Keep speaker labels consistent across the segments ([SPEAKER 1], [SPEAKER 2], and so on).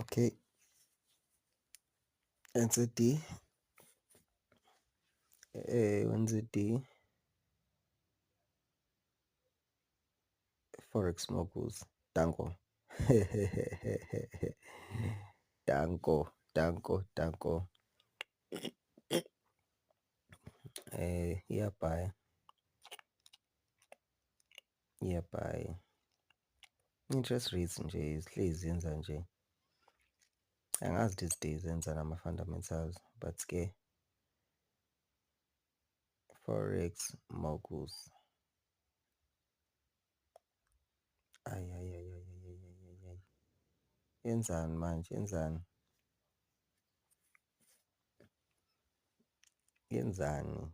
[SPEAKER 1] Okay, NZD, NZD, Forex moguls. Danko. Danko, Danko, Danko. Iyabhaya, iyabhaya. Interest rates nje zihlezi yenza nje. Angazi these days yenza nama-fundamentals, but-ke Forex moguls. Ay. Yenzani manje, yenzani? Yenzani?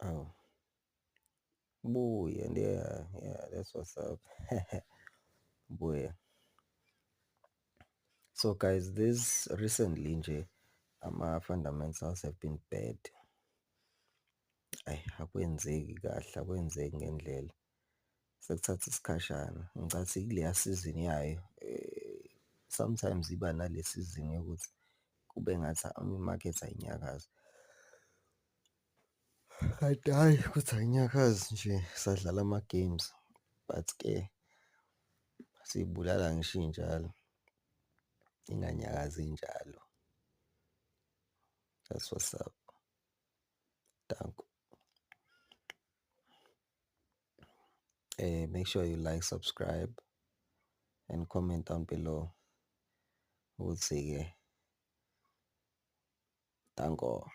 [SPEAKER 1] Oh. Buya, yeah, that's what's up. Buya. So guys, this recently nje ama-fundamentals have been bad. Akwenzeki kahle, akwenzeki ngendlela. Sekuthatha isikhashana. Ngicathi kuleya season yayo sometimes iba nale season yokuthi kube ngathi imakethe ayinyakazi. Kanti hhayi ukuthi ayinyakazi nje sadlala ama-games. But-ke siyibulala ngisho injalo. Inganyakazi injalo. That's what's up. Danko. Make sure you like, subscribe, and comment down below. We'll see you. Danko.